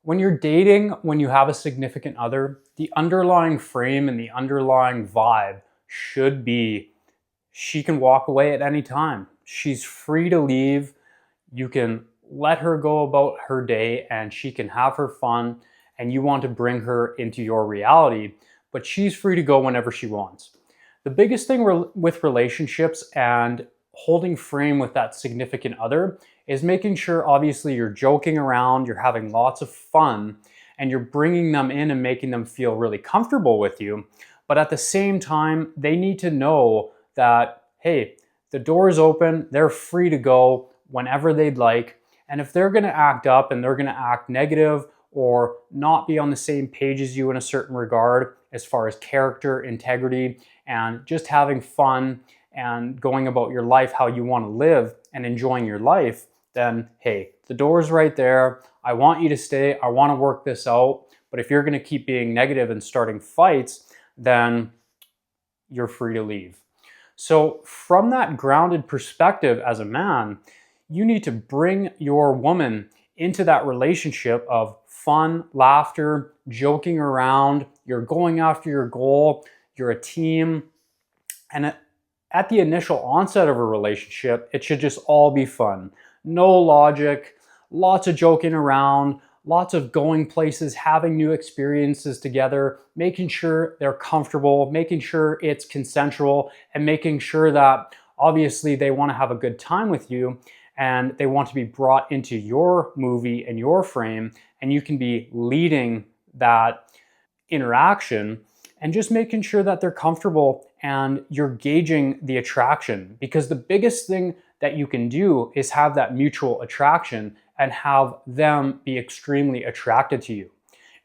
When you're dating, when you have a significant other, the underlying frame and the underlying vibe should be she can walk away at any time. She's free to leave. You can let her go about her day and she can have her fun, and you want to bring her into your reality, but she's free to go whenever she wants. The biggest thing with relationships and holding frame with that significant other is making sure, obviously, you're joking around, you're having lots of fun, and you're bringing them in and making them feel really comfortable with you. But at the same time, they need to know that, hey, the door is open, they're free to go whenever they'd like. And if they're going to act up and they're going to act negative or not be on the same page as you in a certain regard, as far as character, integrity, and just having fun and going about your life how you want to live and enjoying your life, then hey, the door's right there. I want you to stay. I want to work this out. But if you're going to keep being negative and starting fights, then you're free to leave. So from that grounded perspective as a man, you need to bring your woman into that relationship of fun, laughter, joking around. You're going after your goal. You're a team. And at the initial onset of a relationship, it should just all be fun. No logic, lots of joking around, lots of going places, having new experiences together, making sure they're comfortable, making sure it's consensual, and making sure that obviously they want to have a good time with you and they want to be brought into your movie and your frame, and you can be leading that interaction and just making sure that they're comfortable and you're gauging the attraction. Because the biggest thing that you can do is have that mutual attraction and have them be extremely attracted to you.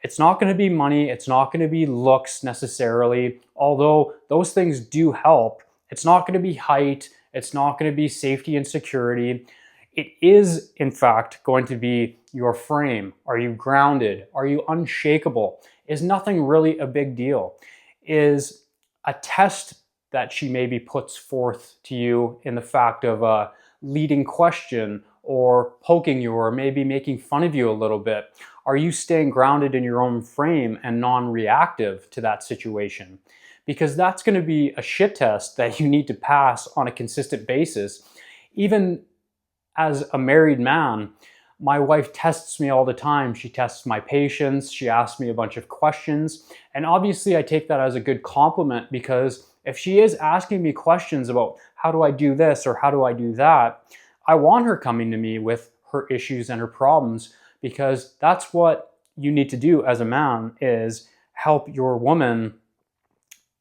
It's not going to be money, it's not going to be looks necessarily, although those things do help. It's not going to be height, it's not going to be safety and security. It is, in fact, going to be your frame. Are you grounded? Are you unshakable? Is nothing really a big deal? Is a test that she maybe puts forth to you in the fact of a leading question or poking you or maybe making fun of you a little bit? Are you staying grounded in your own frame and non-reactive to that situation? Because that's going to be a shit test that you need to pass on a consistent basis. Even as a married man, my wife tests me all the time. She tests my patience. She asks me a bunch of questions. And obviously I take that as a good compliment, because if she is asking me questions about how do I do this or how do I do that, I want her coming to me with her issues and her problems, because that's what you need to do as a man, is help your woman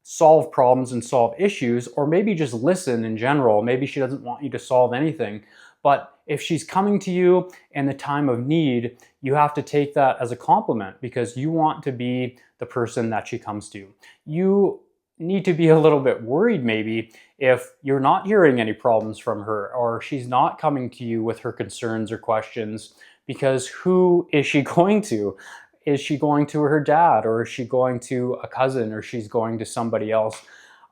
solve problems and solve issues, or maybe just listen in general. Maybe she doesn't want you to solve anything. But if she's coming to you in the time of need, you have to take that as a compliment, because you want to be the person that she comes to. You need to be a little bit worried maybe if you're not hearing any problems from her, or she's not coming to you with her concerns or questions, because who is she going to? Is she going to her dad, or is she going to a cousin, or she's going to somebody else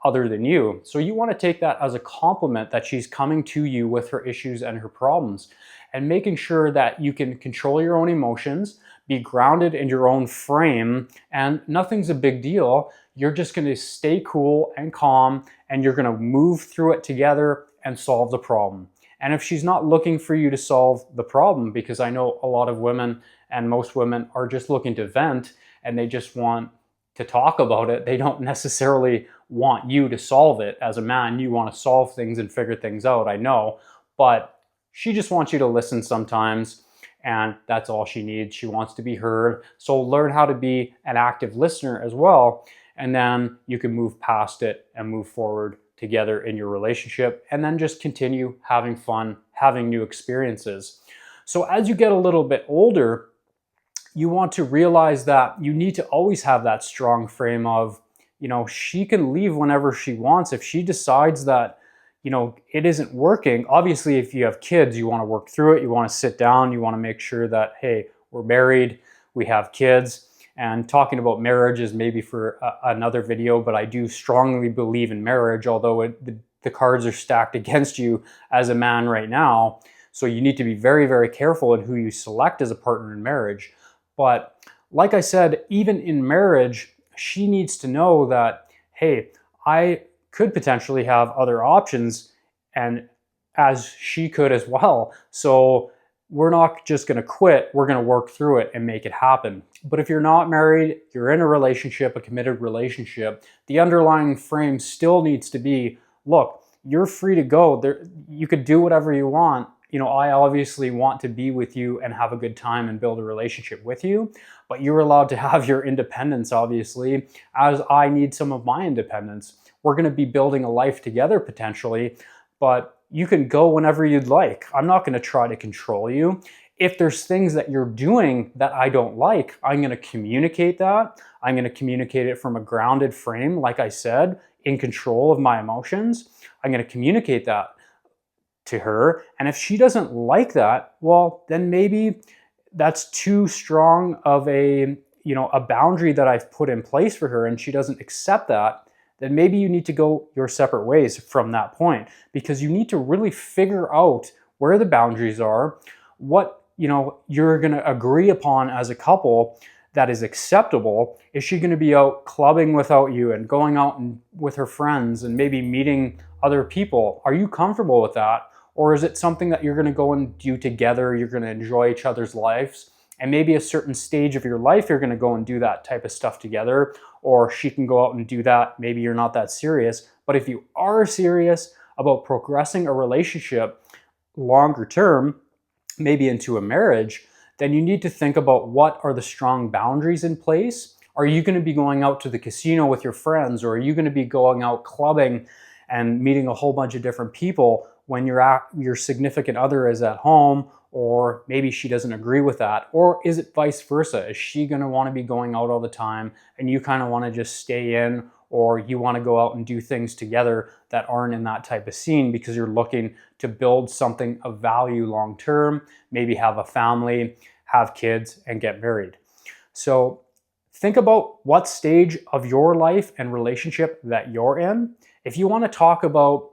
other than you? So you want to take that as a compliment that she's coming to you with her issues and her problems, and making sure that you can control your own emotions, be grounded in your own frame, and nothing's a big deal. You're just going to stay cool and calm, and you're going to move through it together and solve the problem. And if she's not looking for you to solve the problem, because I know a lot of women and most women are just looking to vent and they just want to talk about it. They don't necessarily want you to solve it. As a man, you want to solve things and figure things out, I know, but she just wants you to listen sometimes, and that's all she needs. She wants to be heard. So learn how to be an active listener as well, and then you can move past it and move forward together in your relationship, and then just continue having fun, having new experiences. So as you get a little bit older, you want to realize that you need to always have that strong frame of, she can leave whenever she wants. If she decides that, it isn't working, obviously if you have kids, you want to work through it. You want to sit down, you want to make sure that, hey, we're married, we have kids. And talking about marriage is maybe for another video, but I do strongly believe in marriage, although the cards are stacked against you as a man right now. So you need to be very, very careful in who you select as a partner in marriage. But like I said, even in marriage, she needs to know that, hey, I could potentially have other options, and as she could as well. So we're not just going to quit, we're going to work through it and make it happen. But if you're not married, you're in a relationship, a committed relationship, the underlying frame still needs to be, look, you're free to go. You could do whatever you want. I obviously want to be with you and have a good time and build a relationship with you, but you're allowed to have your independence, obviously, as I need some of my independence. We're going to be building a life together potentially, but you can go whenever you'd like. I'm not going to try to control you. If there's things that you're doing that I don't like, I'm going to communicate that. I'm going to communicate it from a grounded frame, like I said, in control of my emotions. I'm going to communicate that to her. And if she doesn't like that, well, then maybe that's too strong of a boundary that I've put in place for her and she doesn't accept that. Then maybe you need to go your separate ways from that point, because you need to really figure out where the boundaries are, what you're going to agree upon as a couple that is acceptable. Is she going to be out clubbing without you and going out with her friends and maybe meeting other people? Are you comfortable with that? Or is it something that you're going to go and do together? You're going to enjoy each other's lives, and maybe a certain stage of your life you're going to go and do that type of stuff together, or she can go out and do that. Maybe you're not that serious, but if you are serious about progressing a relationship longer term, maybe into a marriage, then you need to think about what are the strong boundaries in place. Are you going to be going out to the casino with your friends, or are you going to be going out clubbing and meeting a whole bunch of different people when your significant other is at home, or maybe she doesn't agree with that? Or is it vice versa? Is she going to want to be going out all the time and you kind of want to just stay in, or you want to go out and do things together that aren't in that type of scene because you're looking to build something of value long term, maybe have a family, have kids, and get married? So think about what stage of your life and relationship that you're in. If you want to talk about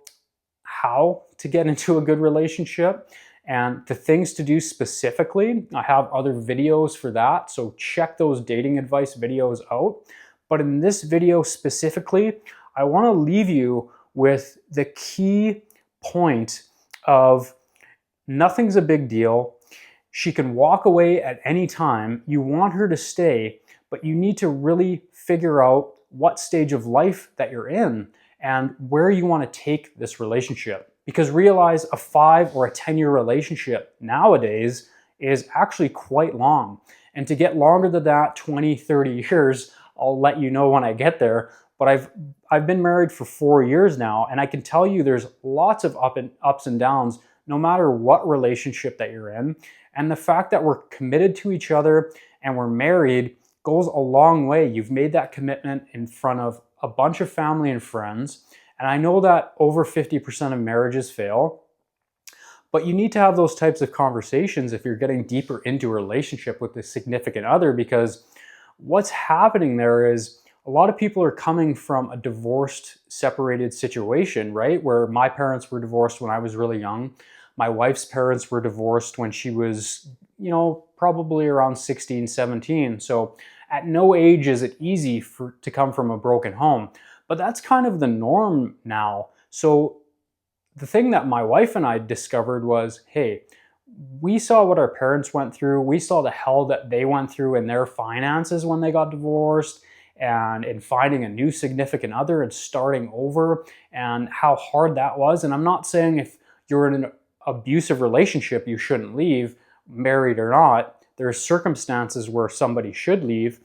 how to get into a good relationship and the things to do specifically, I have other videos for that, so check those dating advice videos out. But in this video specifically, I want to leave you with the key point of nothing's a big deal. She can walk away at any time. You want her to stay, but you need to really figure out what stage of life that you're in and where you want to take this relationship. Because realize a 5 or a 10-year relationship nowadays is actually quite long. And to get longer than that, 20, 30 years, I'll let you know when I get there. But I've been married for 4 years now, and I can tell you there's lots of ups and downs no matter what relationship that you're in. And the fact that we're committed to each other and we're married goes a long way. You've made that commitment in front of a bunch of family and friends. And I know that over 50% of marriages fail, but you need to have those types of conversations if you're getting deeper into a relationship with a significant other, because what's happening there is a lot of people are coming from a divorced, separated situation, right? Where my parents were divorced when I was really young. My wife's parents were divorced when she was, probably around 16, 17. So at no age is it easy to come from a broken home. But that's kind of the norm now. So the thing that my wife and I discovered was, hey, we saw what our parents went through. We saw the hell that they went through in their finances when they got divorced, and in finding a new significant other and starting over, and how hard that was. And I'm not saying if you're in an abusive relationship, you shouldn't leave, married or not. There's circumstances where somebody should leave.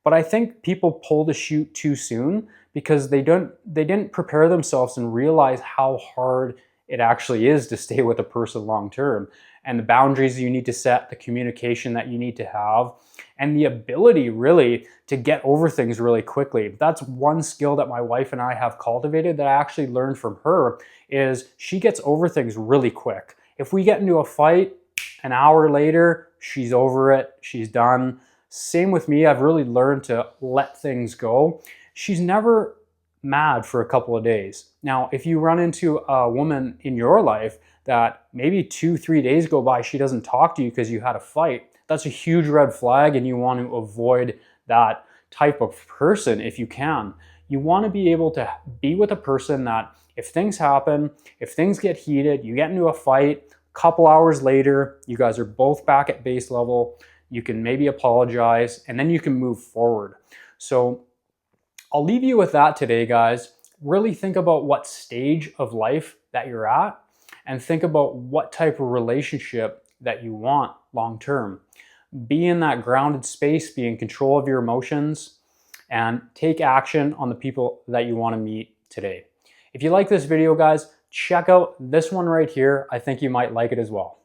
But I think people pull the chute too soon because they didn't prepare themselves and realize how hard it actually is to stay with a person long term, and the boundaries you need to set, the communication that you need to have, and the ability really to get over things really quickly. That's one skill that my wife and I have cultivated that I actually learned from her, is she gets over things really quick. If we get into a fight, an hour later, she's over it, she's done. Same with me, I've really learned to let things go. She's never mad for a couple of days. Now, if you run into a woman in your life that maybe 2-3 days go by, she doesn't talk to you because you had a fight, that's a huge red flag, and you want to avoid that type of person if you can. You want to be able to be with a person that if things happen, if things get heated, you get into a fight, a couple hours later, you guys are both back at base level, you can maybe apologize, and then you can move forward. So I'll leave you with that today, guys. Really think about what stage of life that you're at and think about what type of relationship that you want long term. Be in that grounded space, be in control of your emotions, and take action on the people that you want to meet today. If you like this video, guys, check out this one right here. I think you might like it as well.